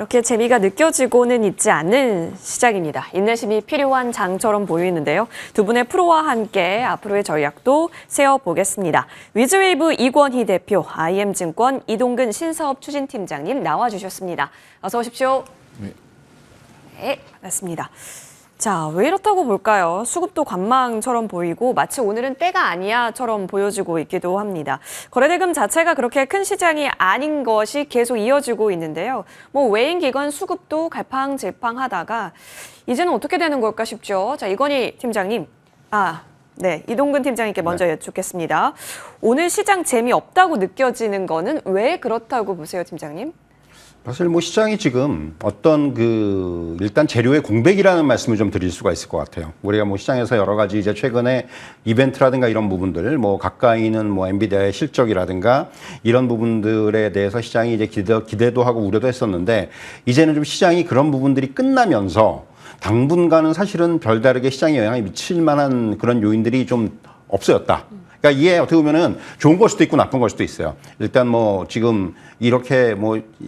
이렇게 재미가 느껴지고는 있지 않는 시장입니다. 인내심이 필요한 장처럼 보이는데요. 두 분의 프로와 함께 앞으로의 전략도 세워보겠습니다. 위즈웨이브 이권희 대표, IM증권 이동근 신사업 추진팀장님 나와주셨습니다. 어서 오십시오. 네, 반갑습니다. 자, 왜 이렇다고 볼까요? 수급도 관망처럼 보이고 마치 오늘은 때가 아니야처럼 보여지고 있기도 합니다. 거래대금 자체가 그렇게 큰 시장이 아닌 것이 계속 이어지고 있는데요. 외인 기관 수급도 갈팡질팡하다가 이제는 어떻게 되는 걸까 싶죠. 자, 이건희 팀장님. 네, 이동근 팀장님께 먼저 여쭙겠습니다. 오늘 시장 재미없다고 느껴지는 거는 왜 그렇다고 보세요, 팀장님? 사실 시장이 지금 어떤 일단 재료의 공백이라는 말씀을 좀 드릴 수가 있을 것 같아요. 우리가 시장에서 여러 가지 이제 최근에 이벤트라든가 이런 부분들, 가까이는 엔비디아의 실적이라든가 이런 부분들에 대해서 시장이 이제 기대도 하고 우려도 했었는데 이제는 좀 시장이 그런 부분들이 끝나면서 당분간은 사실은 별다르게 시장에 영향이 미칠 만한 그런 요인들이 좀 없어졌다. 그러니까 이게 어떻게 보면은 좋은 걸 수도 있고 나쁜 걸 수도 있어요. 일단 지금 이렇게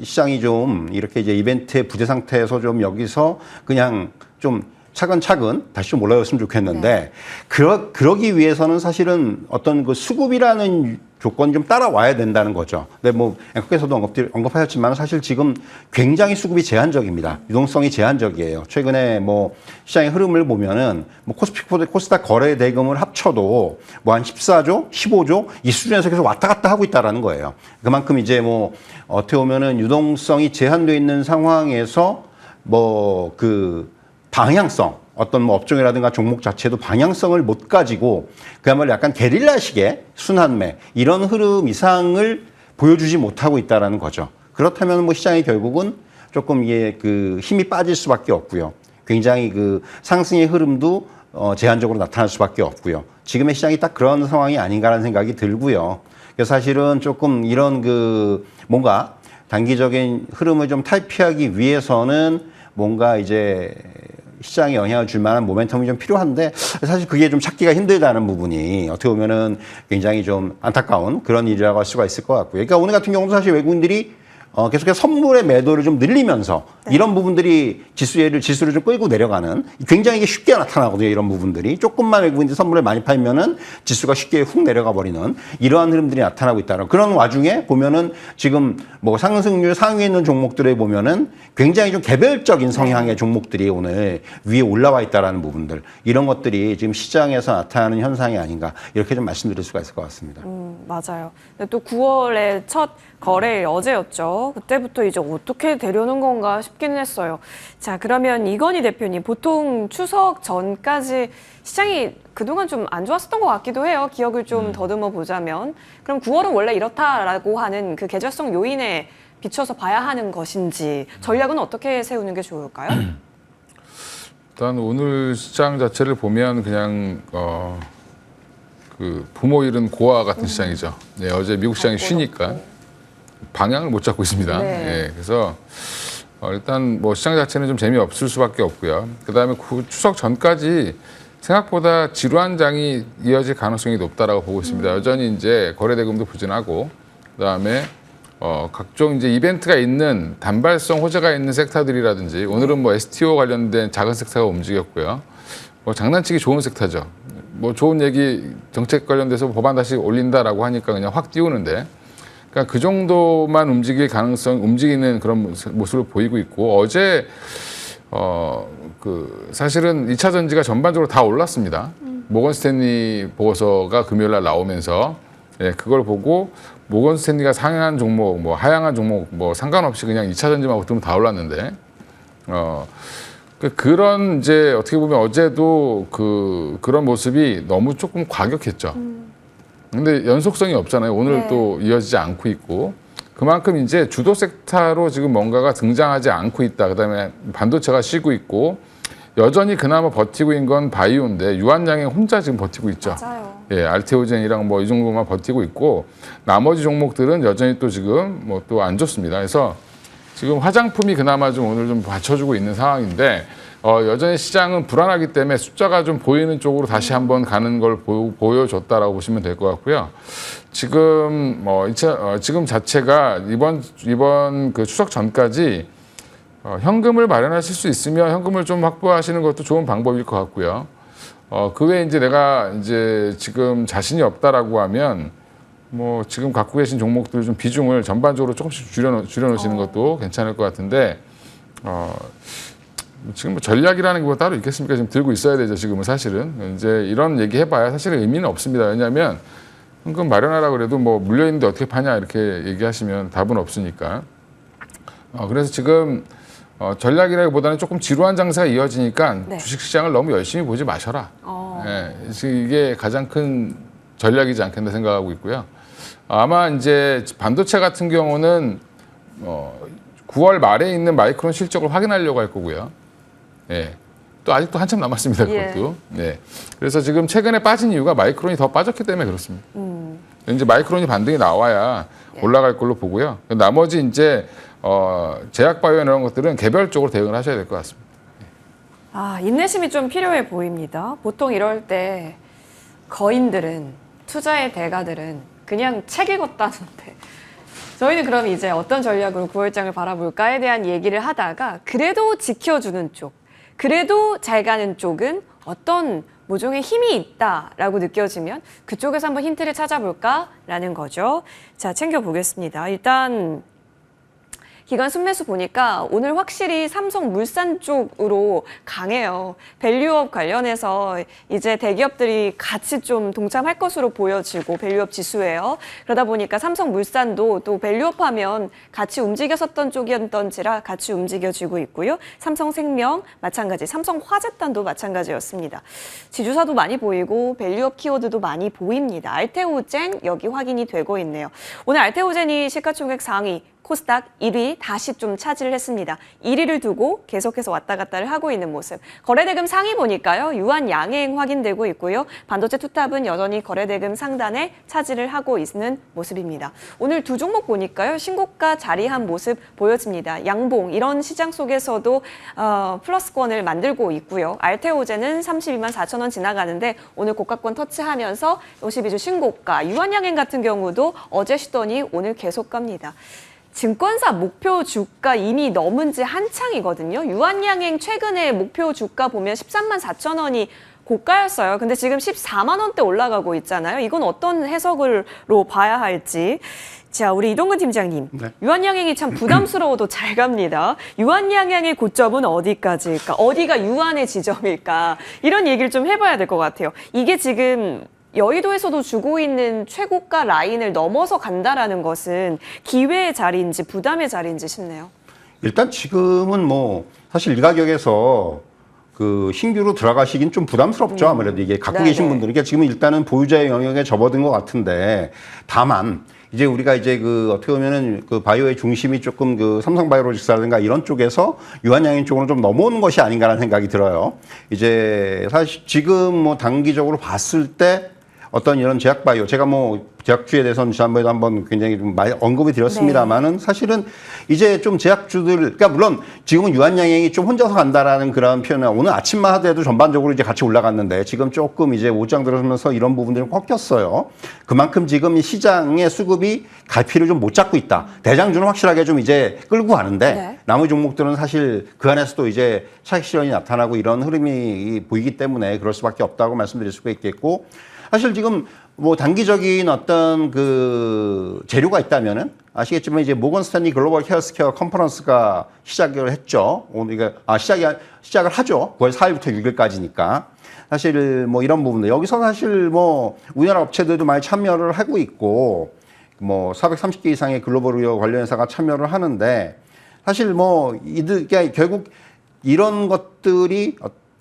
시장이 좀 이렇게 이제 이벤트의 부재 상태에서 좀 여기서 그냥 좀 차근차근 다시 좀 올라갔으면 좋겠는데 그러기 위해서는 사실은 어떤 그 수급이라는 조건이 좀 따라와야 된다는 거죠. 근데 앵커께서도 언급하셨지만 사실 지금 굉장히 수급이 제한적입니다. 유동성이 제한적이에요. 최근에 시장의 흐름을 보면은 코스닥 거래 대금을 합쳐도 한 14조, 15조 이 수준에서 계속 왔다 갔다 하고 있다라는 거예요. 그만큼 이제 어떻게 보면은 유동성이 제한되어 있는 상황에서 방향성, 어떤 업종이라든가 종목 자체도 방향성을 못 가지고 그야말로 약간 게릴라식의 순환매 이런 흐름 이상을 보여주지 못하고 있다라는 거죠. 그렇다면 시장이 결국은 조금 힘이 빠질 수밖에 없고요. 굉장히 상승의 흐름도 제한적으로 나타날 수밖에 없고요. 지금의 시장이 딱 그런 상황이 아닌가라는 생각이 들고요. 그래서 사실은 조금 이런 뭔가 단기적인 흐름을 좀 탈피하기 위해서는 뭔가 이제 시장에 영향을 줄 만한 모멘텀이 좀 필요한데 사실 그게 좀 찾기가 힘들다는 부분이 어떻게 보면은 굉장히 좀 안타까운 그런 일이라고 할 수가 있을 것 같고요. 그러니까 오늘 같은 경우도 사실 외국인들이 계속해서 선물의 매도를 좀 늘리면서 이런 부분들이 지수를 좀 끌고 내려가는 굉장히 이게 쉽게 나타나거든요. 이런 부분들이 조금만 외국인들이 선물을 많이 팔면은 지수가 쉽게 훅 내려가 버리는 이러한 흐름들이 나타나고 있다는 그런 와중에 보면은 지금 상승률 상위에 있는 종목들에 보면은 굉장히 좀 개별적인 성향의 종목들이 오늘 위에 올라와 있다라는 부분들 이런 것들이 지금 시장에서 나타나는 현상이 아닌가 이렇게 좀 말씀드릴 수가 있을 것 같습니다. 맞아요. 근데 또 9월에 첫 거래 어제였죠. 그때부터 이제 어떻게 되려는 건가 싶기는 했어요. 자, 그러면 이건희 대표님, 보통 추석 전까지 시장이 그동안 좀 안 좋았었던 것 같기도 해요. 기억을 좀 더듬어 보자면. 그럼 9월은 원래 이렇다라고 하는 그 계절성 요인에 비춰서 봐야 하는 것인지 전략은 어떻게 세우는 게 좋을까요? 일단 오늘 시장 자체를 보면 그냥 부모 잃은 고아 같은 시장이죠. 네, 어제 미국 시장이 쉬니까 방향을 못 잡고 있습니다. 네, 그래서 일단 시장 자체는 좀 재미없을 수밖에 없고요. 그다음에 추석 전까지 생각보다 지루한 장이 이어질 가능성이 높다라고 보고 있습니다. 여전히 이제 거래 대금도 부진하고 그다음에 각종 이제 이벤트가 있는 단발성 호재가 있는 섹터들이라든지 오늘은 STO 관련된 작은 섹터가 움직였고요. 장난치기 좋은 섹터죠. 좋은 얘기 정책 관련돼서 법안 다시 올린다라고 하니까 그냥 확 띄우는데 그러니까 그 정도만 움직이는 그런 모습을 보이고 있고 어제 사실은 2차 전지가 전반적으로 다 올랐습니다. 모건 스탠리 보고서가 금요일 날 나오면서 그걸 보고 모건 스탠리가 상향한 종목, 하향한 종목 상관없이 그냥 2차 전지만 붙으면 다 올랐는데 그런 이제 어떻게 보면 어제도 그런 모습이 너무 조금 과격했죠. 근데 연속성이 없잖아요. 오늘 또 이어지지 않고 있고 그만큼 이제 주도 섹터로 지금 뭔가가 등장하지 않고 있다. 그다음에 반도체가 쉬고 있고 여전히 그나마 버티고 있는 건 바이오인데 유한양이 혼자 지금 버티고 있죠. 맞아요. 알테오젠이랑 이 정도만 버티고 있고 나머지 종목들은 여전히 또 지금 또 안 좋습니다. 그래서 지금 화장품이 그나마 좀 오늘 좀 받쳐주고 있는 상황인데 여전히 시장은 불안하기 때문에 숫자가 좀 보이는 쪽으로 다시 한번 가는 걸 보여줬다라고 보시면 될 것 같고요. 지금 지금 자체가 이번 그 추석 전까지 현금을 마련하실 수 있으면 현금을 좀 확보하시는 것도 좋은 방법일 것 같고요. 그 외에 이제 내가 이제 지금 자신이 없다라고 하면 뭐 지금 갖고 계신 종목들 좀 비중을 전반적으로 조금씩 줄여놓으시는 것도 괜찮을 것 같은데 지금 뭐 전략이라는 게 뭐 따로 있겠습니까? 지금 들고 있어야 되죠. 지금은 사실은 이제 이런 얘기 해봐야 사실은 의미는 없습니다. 왜냐하면 현금 마련하라 그래도 뭐 물려 있는데 어떻게 파냐 이렇게 얘기하시면 답은 없으니까. 그래서 지금 전략이라기보다는 조금 지루한 장사가 이어지니까 네. 주식시장을 너무 열심히 보지 마셔라. 지금 이게 가장 큰 전략이지 않겠나 생각하고 있고요. 아마 이제 반도체 같은 경우는 9월 말에 있는 마이크론 실적을 확인하려고 할 거고요. 예. 또 아직도 한참 남았습니다. 그것도. 네. 그래서 지금 최근에 빠진 이유가 마이크론이 더 빠졌기 때문에 그렇습니다. 이제 마이크론이 반등이 나와야 올라갈 걸로 보고요. 나머지 이제 제약바이오 이런 것들은 개별적으로 대응을 하셔야 될 것 같습니다. 인내심이 좀 필요해 보입니다. 보통 이럴 때 거인들은, 투자의 대가들은 그냥 책 읽었다는데 저희는 그럼 이제 어떤 전략으로 9월장을 바라볼까에 대한 얘기를 하다가 그래도 지켜주는 쪽, 그래도 잘 가는 쪽은 어떤 모종의 힘이 있다라고 느껴지면 그쪽에서 한번 힌트를 찾아볼까라는 거죠. 자, 챙겨보겠습니다. 일단 기관 순매수 보니까 오늘 확실히 삼성물산 쪽으로 강해요. 밸류업 관련해서 이제 대기업들이 같이 좀 동참할 것으로 보여지고 밸류업 지수예요. 그러다 보니까 삼성물산도 또 밸류업 하면 같이 움직였었던 쪽이었던지라 같이 움직여지고 있고요. 삼성생명 마찬가지, 삼성화재단도 마찬가지였습니다. 지주사도 많이 보이고 밸류업 키워드도 많이 보입니다. 알테오젠 여기 확인이 되고 있네요. 오늘 알테오젠이 시가총액 상위, 코스닥 1위 다시 좀 차지를 했습니다. 1위를 두고 계속해서 왔다 갔다를 하고 있는 모습. 거래대금 상위 보니까요. 유한 양행 확인되고 있고요. 반도체 투탑은 여전히 거래대금 상단에 차지를 하고 있는 모습입니다. 오늘 두 종목 보니까요. 신고가 자리한 모습 보여집니다. 양봉 이런 시장 속에서도 플러스권을 만들고 있고요. 알테오젠은 32만 4천 원 지나가는데 오늘 고가권 터치하면서 52주 신고가. 유한 양행 같은 경우도 어제 쉬더니 오늘 계속 갑니다. 증권사 목표 주가 이미 넘은 지 한창이거든요. 유한양행 최근에 목표 주가 보면 13만 4천 원이 고가였어요. 근데 지금 14만 원대 올라가고 있잖아요. 이건 어떤 해석으로 봐야 할지. 자, 우리 이동근 팀장님. 네. 유한양행이 참 부담스러워도 잘 갑니다. 유한양행의 고점은 어디까지일까? 어디가 유한의 지점일까? 이런 얘기를 좀 해봐야 될 것 같아요. 이게 지금 여의도에서도 주고 있는 최고가 라인을 넘어서 간다라는 것은 기회의 자리인지 부담의 자리인지 싶네요. 일단 지금은 뭐 사실 이 가격에서 그 신규로 들어가시긴 좀 부담스럽죠. 아무래도 이게 갖고 계신 분들에게 지금 일단은 보유자의 영역에 접어든 것 같은데, 다만 이제 우리가 이제 그 어떻게 보면은 그 바이오의 중심이 조금 그 삼성바이오로직스라든가 이런 쪽에서 유한양행 쪽으로 좀 넘어오는 것이 아닌가라는 생각이 들어요. 이제 사실 지금 뭐 단기적으로 봤을 때 어떤 이런 제약바이오, 제가 뭐 제약주에 대해서는 지난번에도 한번 굉장히 좀 많이 언급이 드렸습니다만은 사실은 이제 좀 제약주들, 그러니까 물론 지금은 유한양행이 좀 혼자서 간다라는 그런 표현은 오늘 아침만 하더라도 전반적으로 이제 같이 올라갔는데 지금 조금 이제 오장 들어서면서 이런 부분들이 꺾였어요. 그만큼 지금 시장의 수급이 갈피를 좀 못 잡고 있다. 대장주는 확실하게 좀 이제 끌고 가는데 나머지 종목들은 사실 그 안에서도 이제 차익 실현이 나타나고 이런 흐름이 보이기 때문에 그럴 수밖에 없다고 말씀드릴 수가 있겠고, 사실 지금 뭐 단기적인 어떤 그 재료가 있다면은 아시겠지만 이제 모건 스탠리 글로벌 헬스케어 컨퍼런스가 시작을 했죠. 오늘 이게 시작을 하죠. 9월 4일부터 6일까지니까. 사실 뭐 이런 부분들 여기서 사실 뭐 우리나라 업체들도 많이 참여를 하고 있고 뭐 430개 이상의 글로벌 의료 관련 회사가 참여를 하는데, 사실 뭐 이들 그러니까 결국 이런 것들이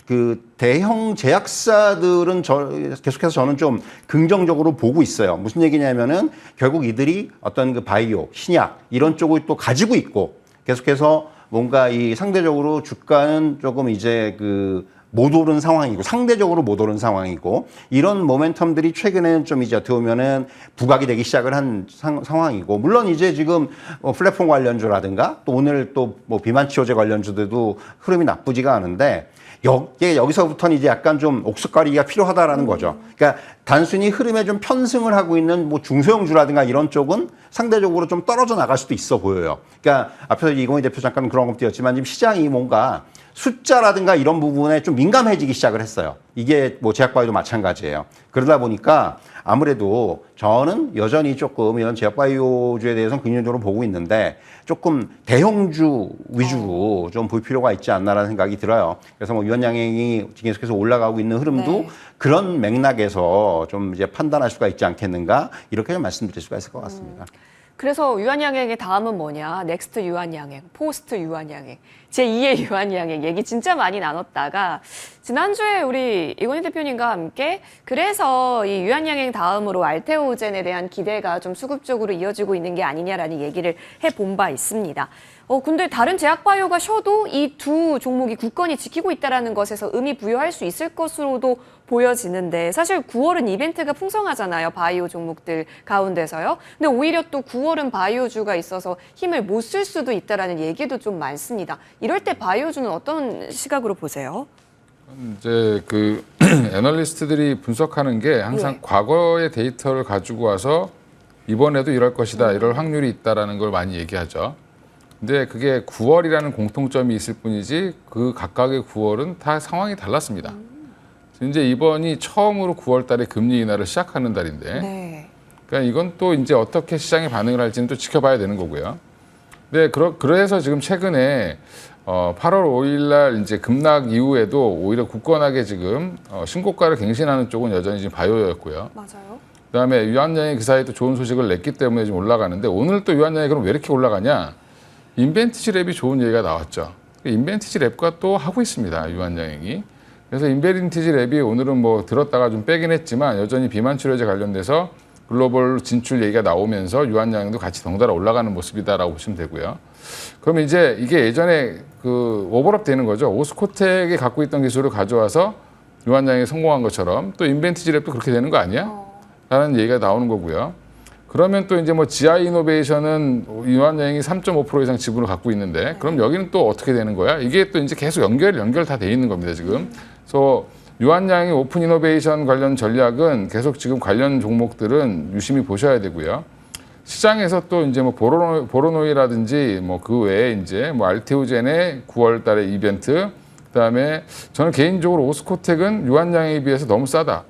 그 대형 제약사들은 계속해서 저는 좀 긍정적으로 보고 있어요. 무슨 얘기냐면은 결국 이들이 어떤 그 바이오, 신약 이런 쪽을 또 가지고 있고 계속해서 뭔가 이 상대적으로 주가는 조금 이제 그 못 오른 상황이고 상대적으로 못 오른 상황이고 이런 모멘텀들이 최근에는 좀 이제 어떻게 보면은 부각이 되기 시작을 한 상황이고, 물론 이제 지금 플랫폼 관련주라든가 또 오늘 또 뭐 비만 치료제 관련주들도 흐름이 나쁘지가 않은데, 여기서부터는 이제 약간 좀 옥석가리기가 필요하다라는 거죠. 그러니까 단순히 흐름에 좀 편승을 하고 있는 뭐 중소형주라든가 이런 쪽은 상대적으로 좀 떨어져 나갈 수도 있어 보여요. 그러니까 앞에서 이건희 대표 잠깐 그런 것 띄웠지만 지금 시장이 뭔가 숫자라든가 이런 부분에 좀 민감해지기 시작을 했어요. 이게 뭐 제약바이오도 마찬가지예요. 그러다 보니까 아무래도 저는 여전히 조금 이런 제약바이오주에 대해서는 긍정적으로 보고 있는데 조금 대형주 위주로 좀 볼 필요가 있지 않나라는 생각이 들어요. 그래서 뭐 유한양행이 계속해서 올라가고 있는 흐름도 네. 그런 맥락에서 좀 이제 판단할 수가 있지 않겠는가 이렇게 좀 말씀드릴 수가 있을 것 같습니다. 그래서 유한양행의 다음은 뭐냐? 넥스트 유한양행, 포스트 유한양행, 제2의 유한양행 얘기 진짜 많이 나눴다가 지난주에 우리 이건희 대표님과 함께 그래서 이 유한양행 다음으로 알테오젠에 대한 기대가 좀 수급적으로 이어지고 있는 게 아니냐라는 얘기를 해본 바 있습니다. 근데 다른 제약바이오가 쉬어도 이 두 종목이 굳건히 지키고 있다는 것에서 의미 부여할 수 있을 것으로도 보여지는데 사실 9월은 이벤트가 풍성하잖아요. 바이오 종목들 가운데서요. 근데 오히려 또 9월은 바이오주가 있어서 힘을 못 쓸 수도 있다라는 얘기도 좀 많습니다. 이럴 때 바이오주는 어떤 시각으로 보세요? 이제 그 애널리스트들이 분석하는 게 항상 예. 과거의 데이터를 가지고 와서 이번에도 이럴 것이다, 이럴 확률이 있다라는 걸 많이 얘기하죠. 근데 그게 9월이라는 공통점이 있을 뿐이지 그 각각의 9월은 다 상황이 달랐습니다. 이제 이번이 처음으로 9월 달에 금리 인하를 시작하는 달인데 네. 그러니까 이건 또 이제 어떻게 시장이 반응을 할지는 또 지켜봐야 되는 거고요. 네, 그래서 지금 최근에 8월 5일 날 이제 급락 이후에도 오히려 굳건하게 지금 신고가를 갱신하는 쪽은 여전히 지금 바이오였고요. 맞아요. 그다음에 유한양이 그 사이에 또 좋은 소식을 냈기 때문에 지금 올라가는데 오늘 또 유한양이 그럼 왜 이렇게 올라가냐? 인벤티지 랩이 좋은 얘기가 나왔죠. 인벤티지 랩과 또 하고 있습니다. 유한양이. 그래서 인벤티지 랩이 오늘은 뭐 들었다가 좀 빼긴 했지만 여전히 비만 치료제 관련돼서 글로벌 진출 얘기가 나오면서 유한양도 같이 덩달아 올라가는 모습이다라고 보시면 되고요. 그러면 이제 이게 예전에 그 오버랩 되는 거죠. 오스코텍이 갖고 있던 기술을 가져와서 유한양이 성공한 것처럼 또 인벤티지 랩도 그렇게 되는 거 아니야? 라는 얘기가 나오는 거고요. 그러면 또 이제 뭐 GI 이노베이션은 유한양이 3.5% 이상 지분을 갖고 있는데 그럼 여기는 또 어떻게 되는 거야? 이게 또 이제 계속 연결 다 돼 있는 겁니다, 지금. 그래서 유한양이 오픈 이노베이션 관련 전략은 계속 지금 관련 종목들은 유심히 보셔야 되고요. 시장에서 또 이제 뭐 보로노이라든지 뭐 그 외에 이제 뭐 알테오젠의 9월 달에 이벤트, 그다음에 저는 개인적으로 오스코텍은 유한양에 비해서 너무 싸다.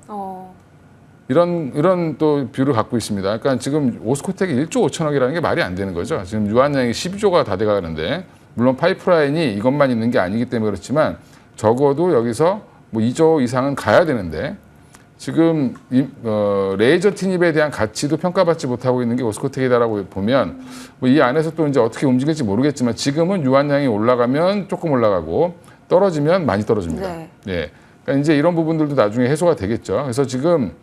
이런 또 뷰를 갖고 있습니다. 그러니까 지금 오스코텍이 1조 5천억이라는 게 말이 안 되는 거죠. 지금 유한양이 12조가 다 돼가는데 물론 파이프라인이 이것만 있는 게 아니기 때문에 그렇지만 적어도 여기서 뭐 2조 이상은 가야 되는데 지금 레이저 티닙에 대한 가치도 평가받지 못하고 있는 게 오스코텍이다라고 보면 뭐 이 안에서 또 이제 어떻게 움직일지 모르겠지만 지금은 유한양이 올라가면 조금 올라가고 떨어지면 많이 떨어집니다. 네. 네. 그러니까 이제 이런 부분들도 나중에 해소가 되겠죠. 그래서 지금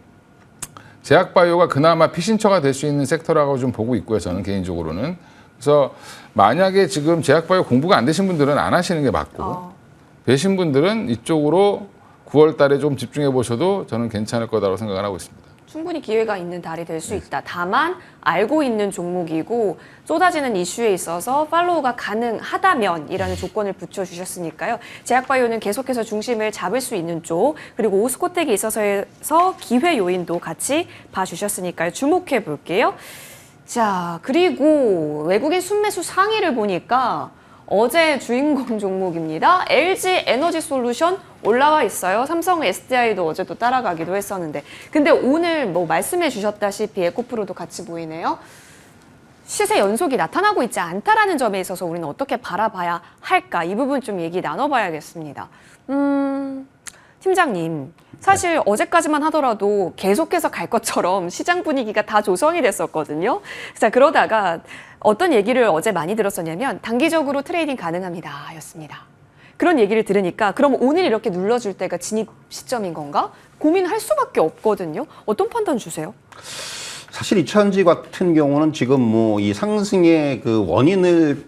제약바이오가 그나마 피신처가 될 수 있는 섹터라고 좀 보고 있고요. 저는 개인적으로는. 그래서 만약에 지금 제약바이오 공부가 안 되신 분들은 안 하시는 게 맞고 되신 분들은 이쪽으로 9월 달에 좀 집중해 보셔도 저는 괜찮을 거다라고 생각을 하고 있습니다. 충분히 기회가 있는 달이 될 수 있다. 다만 알고 있는 종목이고 쏟아지는 이슈에 있어서 팔로우가 가능하다면이라는 조건을 붙여주셨으니까요. 제약바이오는 계속해서 중심을 잡을 수 있는 쪽 그리고 오스코텍이 있어서 기회 요인도 같이 봐주셨으니까요. 주목해 볼게요. 자, 그리고 외국인 순매수 상위를 보니까 어제 주인공 종목입니다. LG 에너지 솔루션 올라와 있어요. 삼성 SDI도 어제 또 따라가기도 했었는데. 근데 오늘 뭐 말씀해 주셨다시피 에코프로도 같이 보이네요. 시세 연속이 나타나고 있지 않다라는 점에 있어서 우리는 어떻게 바라봐야 할까? 이 부분 좀 얘기 나눠봐야겠습니다. 팀장님, 사실 어제까지만 하더라도 계속해서 갈 것처럼 시장 분위기가 다 조성이 됐었거든요. 자, 그러다가 어떤 얘기를 어제 많이 들었었냐면 단기적으로 트레이딩 가능합니다 였습니다. 그런 얘기를 들으니까 그럼 오늘 이렇게 눌러줄 때가 진입 시점인 건가? 고민할 수밖에 없거든요. 어떤 판단 주세요? 사실 이천지 같은 경우는 지금 뭐 이 상승의 그 원인을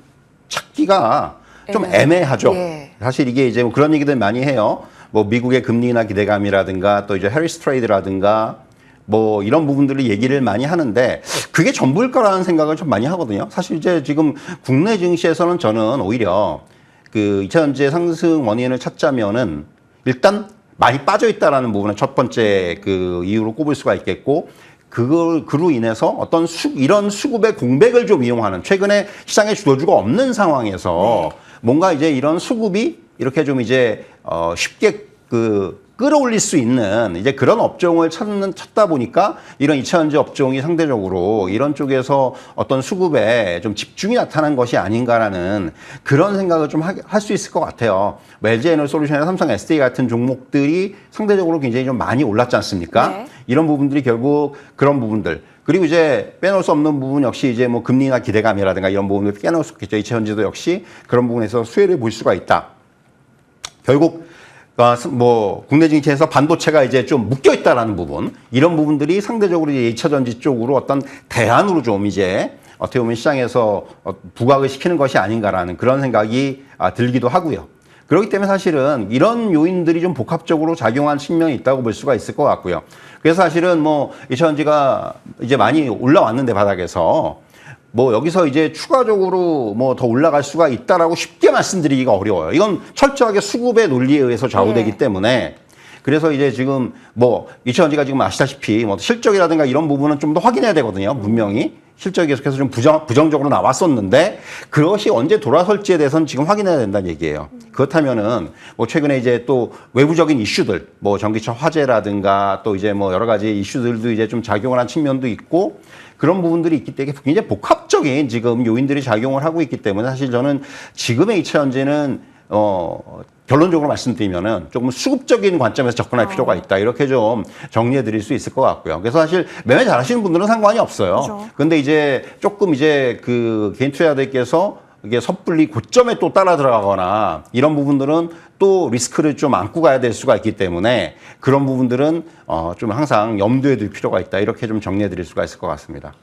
찾기가 좀 애매하죠. 예. 사실 이게 이제 뭐 그런 얘기들 많이 해요. 뭐 미국의 금리 인하 기대감이라든가 또 이제 해리스 트레이드라든가 뭐 이런 부분들을 얘기를 많이 하는데 그게 전부일 거라는 생각을 좀 많이 하거든요. 사실 이제 지금 국내 증시에서는 저는 오히려 그 2차전지 상승 원인을 찾자면은 일단 많이 빠져 있다라는 부분은 첫 번째 그 이유로 꼽을 수가 있겠고, 그로 인해서 어떤 이런 수급의 공백을 좀 이용하는, 최근에 시장에 주도주가 없는 상황에서 뭔가 이제 이런 수급이 이렇게 좀 이제 쉽게 끌어올릴 수 있는 이제 그런 업종을 찾다 보니까 이런 2차전지 업종이 상대적으로 이런 쪽에서 어떤 수급에 좀 집중이 나타난 것이 아닌가라는 그런 생각을 좀 할 수 있을 것 같아요. LG에너지솔루션이나 삼성 SDA 같은 종목들이 상대적으로 굉장히 좀 많이 올랐지 않습니까? 네. 이런 부분들이 결국 그런 부분들. 그리고 이제 빼놓을 수 없는 부분 역시 이제 뭐 금리나 기대감이라든가 이런 부분을 빼놓을 수 없겠죠. 2차전지도 역시 그런 부분에서 수혜를 볼 수가 있다. 결국 뭐 국내 증시에서 반도체가 이제 좀 묶여 있다라는 부분, 이런 부분들이 상대적으로 이제 2차 전지 쪽으로 어떤 대안으로 좀 이제 어떻게 보면 시장에서 부각을 시키는 것이 아닌가라는 그런 생각이 들기도 하고요. 그렇기 때문에 사실은 이런 요인들이 좀 복합적으로 작용한 측면이 있다고 볼 수가 있을 것 같고요. 그래서 사실은 뭐 2차 전지가 이제 많이 올라왔는데 바닥에서 뭐 여기서 이제 추가적으로 뭐 더 올라갈 수가 있다라고 쉽게 말씀드리기가 어려워요. 이건 철저하게 수급의 논리에 의해서 좌우되기 때문에, 그래서 이제 지금 뭐 2차 전지가 지금 아시다시피 뭐 실적이라든가 이런 부분은 좀 더 확인해야 되거든요. 분명히 실적이 계속해서 좀 부정적으로 나왔었는데 그것이 언제 돌아설지에 대해서는 지금 확인해야 된다는 얘기예요. 그렇다면은 뭐 최근에 이제 또 외부적인 이슈들, 뭐 전기차 화재라든가 또 이제 뭐 여러 가지 이슈들도 이제 좀 작용을 한 측면도 있고, 그런 부분들이 있기 때문에 굉장히 복합적인 지금 요인들이 작용을 하고 있기 때문에 사실 저는 지금의 2차 전지는 결론적으로 말씀드리면은 조금 수급적인 관점에서 접근할 필요가 있다. 이렇게 좀 정리해 드릴 수 있을 것 같고요. 그래서 사실 매매 잘 하시는 분들은 상관이 없어요. 그렇죠. 근데 이제 조금 이제 그 개인 투자자들께서 이게 섣불리 고점에 또 따라 들어가거나 이런 부분들은 또 리스크를 좀 안고 가야 될 수가 있기 때문에 그런 부분들은 좀 항상 염두에 둘 필요가 있다. 이렇게 좀 정리해 드릴 수가 있을 것 같습니다.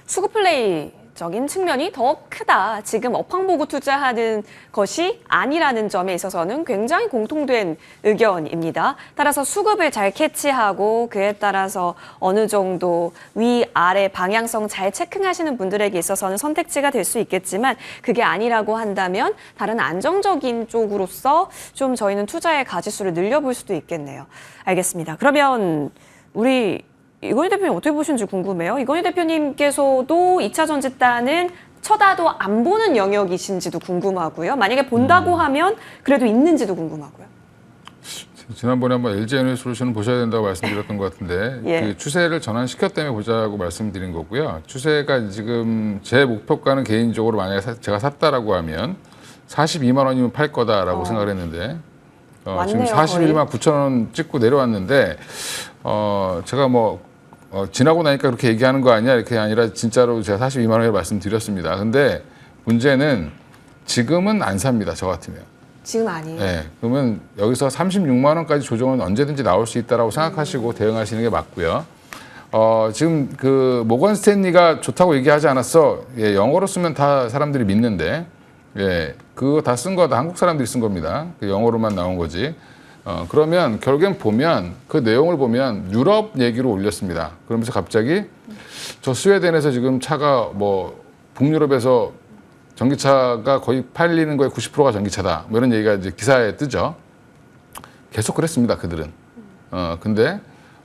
수급 플레이적인 측면이 더 크다. 지금 업황 보고 투자하는 것이 아니라는 점에 있어서는 굉장히 공통된 의견입니다. 따라서 수급을 잘 캐치하고 그에 따라서 어느 정도 위아래 방향성 잘 체크하시는 분들에게 있어서는 선택지가 될 수 있겠지만, 그게 아니라고 한다면 다른 안정적인 쪽으로서 좀 저희는 투자의 가지수를 늘려볼 수도 있겠네요. 알겠습니다. 그러면 우리 이건희 대표님 어떻게 보시는지 궁금해요. 이건희 대표님께서도 2차 전지단은 쳐다도 안 보는 영역이신지도 궁금하고요. 만약에 본다고 하면 그래도 있는지도 궁금하고요. 지난번에 한번 LG에너지솔루션을 보셔야 된다고 말씀드렸던 것 같은데 예. 그 추세를 전환시켰 때문에 보자고 말씀드린 거고요. 추세가 지금 제 목표가는 개인적으로 만약에 제가 샀다라고 하면 42만 원이면 팔 거다라고 생각을 했는데 지금 맞네요, 41만 9천 원 찍고 내려왔는데 제가 뭐 지나고 나니까 그렇게 얘기하는 거 아니야 이렇게 아니라 진짜로 제가 42만 원이라고 말씀드렸습니다. 근데 문제는 지금은 안 삽니다. 저 같으면. 지금 아니에요. 네, 그러면 여기서 36만 원까지 조정은 언제든지 나올 수 있다라고 생각하시고 대응하시는 게 맞고요. 지금 그 모건 스탠리가 좋다고 얘기하지 않았어. 예, 영어로 쓰면 다 사람들이 믿는데, 예, 그거 다 쓴 거 다 한국 사람들이 쓴 겁니다. 그 영어로만 나온 거지. 그러면 결국엔 보면 그 내용을 보면 유럽 얘기로 올렸습니다. 그러면서 갑자기 저 스웨덴에서 지금 차가 뭐 북유럽에서 전기차가 거의 팔리는 거에 90%가 전기차다. 뭐 이런 얘기가 이제 기사에 뜨죠. 계속 그랬습니다. 그들은. 근데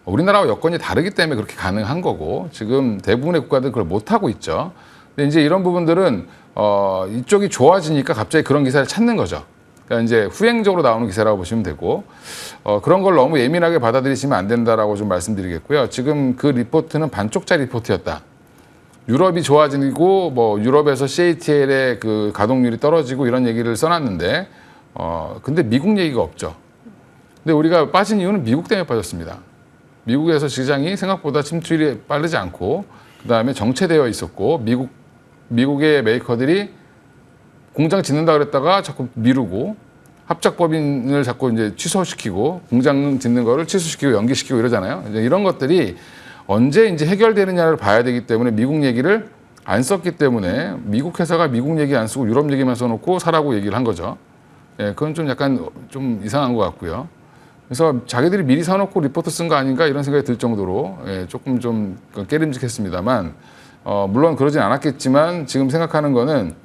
우리나라와 여건이 다르기 때문에 그렇게 가능한 거고 지금 대부분의 국가들은 그걸 못하고 있죠. 근데 이제 이런 부분들은 이쪽이 좋아지니까 갑자기 그런 기사를 찾는 거죠. 그러니까 이제 후행적으로 나오는 기사라고 보시면 되고 그런 걸 너무 예민하게 받아들이시면 안 된다라고 좀 말씀드리겠고요. 지금 그 리포트는 반쪽짜리 리포트였다. 유럽이 좋아지고 뭐 유럽에서 CATL의 그 가동률이 떨어지고 이런 얘기를 써놨는데 근데 미국 얘기가 없죠. 근데 우리가 빠진 이유는 미국 때문에 빠졌습니다. 미국에서 시장이 생각보다 침투율이 빠르지 않고 그다음에 정체되어 있었고 미국의 메이커들이 공장 짓는다 그랬다가 자꾸 미루고 합작법인을 자꾸 이제 취소시키고 공장 짓는 거를 취소시키고 연기시키고 이러잖아요. 이제 이런 것들이 언제 이제 해결되느냐를 봐야 되기 때문에 미국 얘기를 안 썼기 때문에 미국 회사가 미국 얘기 안 쓰고 유럽 얘기만 써놓고 사라고 얘기를 한 거죠. 예, 그건 좀 약간 좀 이상한 것 같고요. 그래서 자기들이 미리 사놓고 리포트 쓴 거 아닌가 이런 생각이 들 정도로 예, 조금 좀 깨림직했습니다만 물론 그러진 않았겠지만 지금 생각하는 거는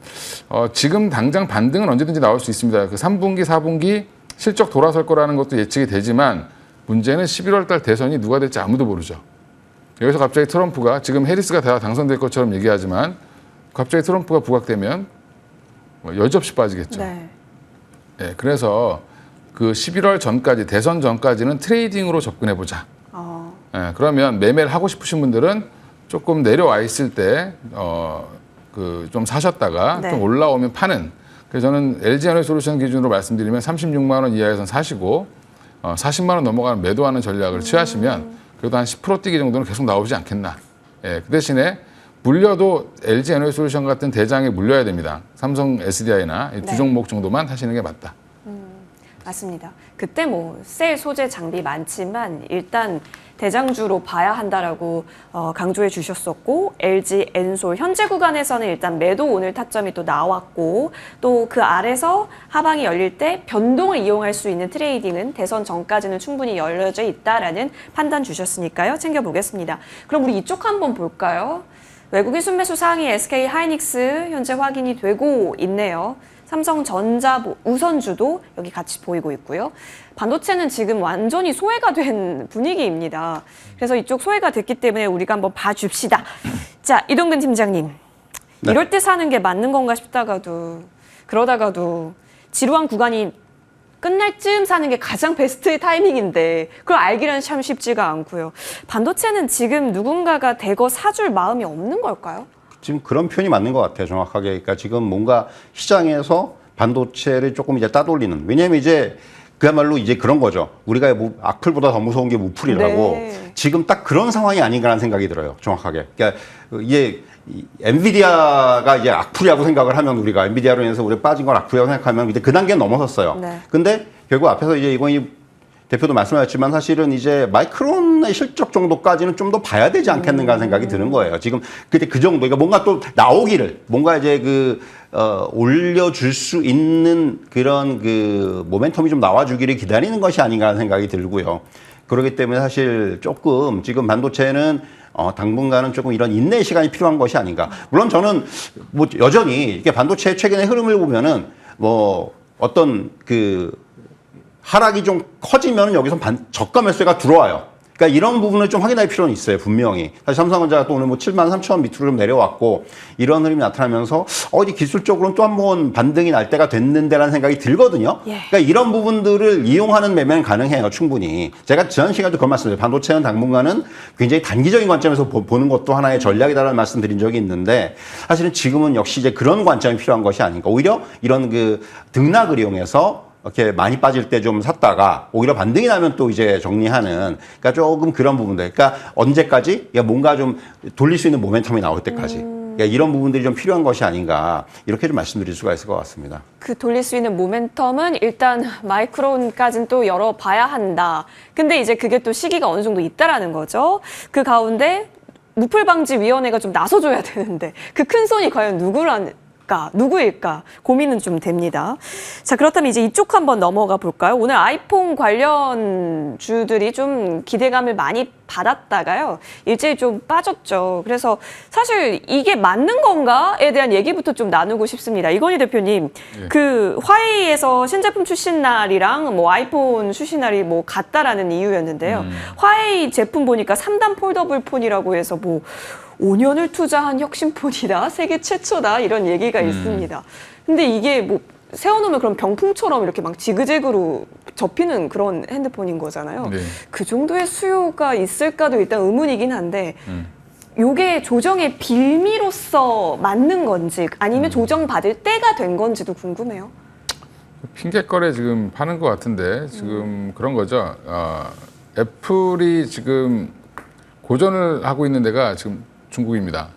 지금 당장 반등은 언제든지 나올 수 있습니다. 그 3분기, 4분기 실적 돌아설 거라는 것도 예측이 되지만 문제는 11월 달 대선이 누가 될지 아무도 모르죠. 여기서 갑자기 트럼프가 지금 해리스가 다 당선될 것처럼 얘기하지만 갑자기 트럼프가 부각되면 여지없이 빠지겠죠. 네. 예, 그래서 그 11월 전까지 대선 전까지는 트레이딩으로 접근해 보자. 예, 그러면 매매를 하고 싶으신 분들은 조금 내려와 있을 때 그 좀 사셨다가 네. 좀 올라오면 파는. 그래서 저는 LG에너지솔루션 기준으로 말씀드리면 36만 원 이하에선 사시고 40만 원 넘어가는 매도하는 전략을 취하시면 그래도 한 10% 뛰기 정도는 계속 나오지 않겠나. 예, 그 대신에 물려도 LG에너지솔루션 같은 대장에 물려야 됩니다. 삼성 SDI나 두 네. 종목 정도만 하시는 게 맞다. 맞습니다. 그때 뭐 셀 소재 장비 많지만 일단 대장주로 봐야 한다라고 강조해 주셨었고 LG 엔솔 현재 구간에서는 일단 매도 오늘 타점이 또 나왔고 또 그 아래서 하방이 열릴 때 변동을 이용할 수 있는 트레이딩은 대선 전까지는 충분히 열려져 있다라는 판단 주셨으니까요. 챙겨보겠습니다. 그럼 우리 이쪽 한번 볼까요? 외국인 순매수 상위 SK 하이닉스 현재 확인이 되고 있네요. 삼성전자 우선주도 여기 같이 보이고 있고요. 반도체는 지금 완전히 소외가 된 분위기입니다. 그래서 이쪽 소외가 됐기 때문에 우리가 한번 봐줍시다. 자, 이동근 팀장님. 네. 이럴 때 사는 게 맞는 건가 싶다가도 그러다가도 지루한 구간이 끝날 쯤 사는 게 가장 베스트의 타이밍인데 그걸 알기는 참 쉽지가 않고요. 반도체는 지금 누군가가 대거 사줄 마음이 없는 걸까요? 지금 그런 표현이 맞는 것 같아요, 정확하게. 그러니까 지금 뭔가 시장에서 반도체를 조금 이제 따돌리는. 왜냐하면 이제 그야말로 이제 그런 거죠. 우리가 악플보다 더 무서운 게 무플이라고. 네. 지금 딱 그런 상황이 아닌가라는 생각이 들어요, 정확하게. 그러니까 이게 엔비디아가 이제 악플이라고 생각을 하면 우리가 엔비디아로 인해서 우리 빠진 걸 악플이라고 생각하면 이제 그 단계는 넘어섰어요. 네. 근데 결국 앞에서 이제 이건희 대표도 말씀하셨지만 사실은 이제 마이크론의 실적 정도까지는 좀 더 봐야 되지 않겠는가 하는 생각이 드는 거예요. 지금 그때 그 정도, 그러니까 뭔가 또 나오기를, 뭔가 이제 올려줄 수 있는 그런 그 모멘텀이 좀 나와주기를 기다리는 것이 아닌가 하는 생각이 들고요. 그렇기 때문에 사실 조금 지금 반도체는 당분간은 조금 이런 인내 시간이 필요한 것이 아닌가. 물론 저는 뭐 여전히 이렇게 반도체 최근의 흐름을 보면은 뭐 어떤 하락이 좀 커지면 여기서 저가 매수가 들어와요. 그러니까 이런 부분을 좀 확인할 필요는 있어요, 분명히. 사실 삼성전자가 또 오늘 뭐 73,000원 밑으로 좀 내려왔고 이런 흐름이 나타나면서 어디 기술적으로는 또 한 번 반등이 날 때가 됐는데라는 생각이 들거든요. 예. 그러니까 이런 부분들을 이용하는 매매는 가능해요, 충분히. 제가 지난 시간에도 그런 말씀드려요. 반도체는 당분간은 굉장히 단기적인 관점에서 보는 것도 하나의 전략이다라는 말씀 드린 적이 있는데 사실은 지금은 역시 이제 그런 관점이 필요한 것이 아닌가. 오히려 이런 등락을 이용해서 이렇게 많이 빠질 때 좀 샀다가 오히려 반등이 나면 또 이제 정리하는, 그러니까 조금 그런 부분들. 그러니까 언제까지? 그러니까 뭔가 좀 돌릴 수 있는 모멘텀이 나올 때까지. 그러니까 이런 부분들이 좀 필요한 것이 아닌가. 이렇게 좀 말씀드릴 수가 있을 것 같습니다. 그 돌릴 수 있는 모멘텀은 일단 마이크론까지는 또 열어봐야 한다. 근데 이제 그게 또 시기가 어느 정도 있다라는 거죠. 그 가운데 무풀방지위원회가 좀 나서줘야 되는데 그 큰 손이 과연 누구일까 고민은 좀 됩니다. 자, 그렇다면 이제 이쪽 한번 넘어가 볼까요? 오늘 아이폰 관련 주들이 좀 기대감을 많이 받았다가요. 일제히 좀 빠졌죠. 그래서 사실 이게 맞는 건가에 대한 얘기부터 좀 나누고 싶습니다. 이건희 대표님, 예. 그 화웨이에서 신제품 출신 날이랑 뭐 아이폰 출신 날이 뭐 같다라는 이유였는데요. 화웨이 제품 보니까 3단 폴더블 폰이라고 해서 뭐 5년을 투자한 혁신폰이다, 세계 최초다 이런 얘기가 있습니다. 근데 이게 뭐 세워놓으면 그럼 병풍처럼 이렇게 막 지그재그로 접히는 그런 핸드폰인 거잖아요. 네. 그 정도의 수요가 있을까도 일단 의문이긴 한데 요게 조정의 빌미로서 맞는 건지 아니면 조정받을 때가 된 건지도 궁금해요. 핑계거래 지금 파는 것 같은데 지금 그런 거죠. 애플이 지금 고전을 하고 있는 데가 지금 중국입니다.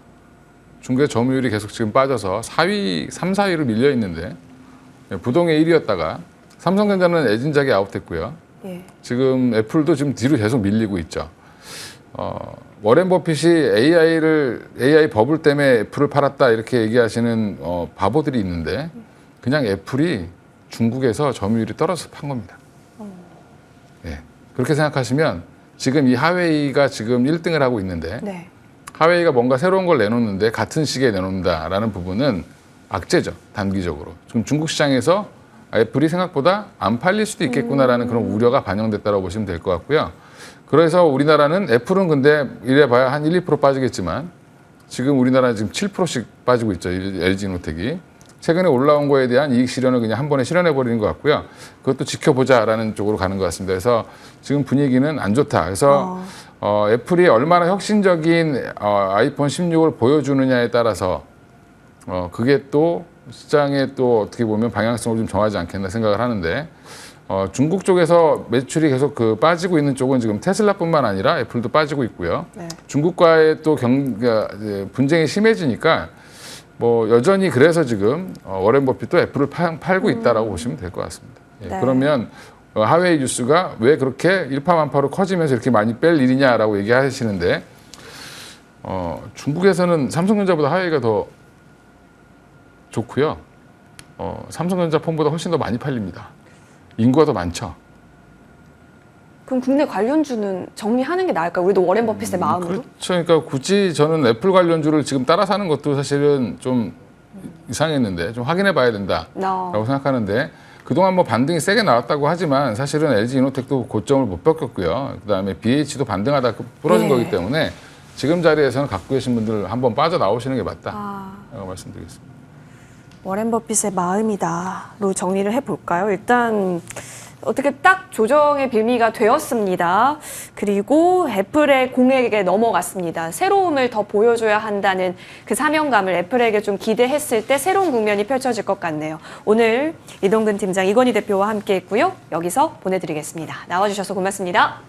중국의 점유율이 계속 지금 빠져서 4위, 3, 4위로 밀려 있는데 부동의 1위였다가 삼성전자는 애진작이 아웃됐고요. 예. 지금 애플도 지금 뒤로 계속 밀리고 있죠. 워렌 버핏이 AI 버블 때문에 애플을 팔았다 이렇게 얘기하시는 바보들이 있는데 그냥 애플이 중국에서 점유율이 떨어져서 판 겁니다. 예. 그렇게 생각하시면 지금 이 하웨이가 지금 1등을 하고 있는데 네. 하웨이가 뭔가 새로운 걸 내놓는데 같은 시기에 내놓는다라는 부분은 악재죠. 단기적으로. 지금 중국 시장에서 애플이 생각보다 안 팔릴 수도 있겠구나라는 그런 우려가 반영됐다고 보시면 될 것 같고요. 그래서 우리나라는 애플은 근데 이래봐야 한 1, 2% 빠지겠지만 지금 우리나라는 지금 7%씩 빠지고 있죠. LG노텍이. 최근에 올라온 거에 대한 이익 실현을 그냥 한 번에 실현해버리는 것 같고요. 그것도 지켜보자라는 쪽으로 가는 것 같습니다. 그래서 지금 분위기는 안 좋다. 그래서 애플이 얼마나 혁신적인 아이폰 16을 보여주느냐에 따라서 그게 또 시장에 또 어떻게 보면 방향성을 좀 정하지 않겠나 생각을 하는데 중국 쪽에서 매출이 계속 빠지고 있는 쪽은 지금 테슬라뿐만 아니라 애플도 빠지고 있고요. 네. 중국과의 또 분쟁이 심해지니까 뭐 여전히 그래서 지금 워렌 버핏도 애플을 팔고 있다라고 보시면 될 것 같습니다. 예, 네. 그러면 하웨이 뉴스가 왜 그렇게 일파만파로 커지면서 이렇게 많이 뺄 일이냐라고 얘기하시는데 중국에서는 삼성전자보다 하웨이가 더 좋고요. 삼성전자 폰보다 훨씬 더 많이 팔립니다. 인구가 더 많죠. 그럼 국내 관련주는 정리하는 게 나을까요? 우리도 워렌 버핏의 마음으로? 그렇죠. 그러니까 굳이 저는 애플 관련주를 지금 따라 사는 것도 사실은 좀 이상했는데 좀 확인해 봐야 된다라고 생각하는데 그동안 뭐 반등이 세게 나왔다고 하지만 사실은 LG 이노텍도 고점을 못 꺾었고요. 그다음에 BH도 반등하다 부러진 거기 때문에 지금 자리에서는 갖고 계신 분들 한번 빠져나오시는 게 맞다라고 말씀드리겠습니다. 워렌 버핏의 마음이다로 정리를 해볼까요? 일단 어떻게 딱 조정의 빌미가 되었습니다. 그리고 애플의 공에게 넘어갔습니다. 새로움을 더 보여줘야 한다는 그 사명감을 애플에게 좀 기대했을 때 새로운 국면이 펼쳐질 것 같네요. 오늘 이동근 팀장, 이건희 대표와 함께했고요. 여기서 보내드리겠습니다. 나와주셔서 고맙습니다.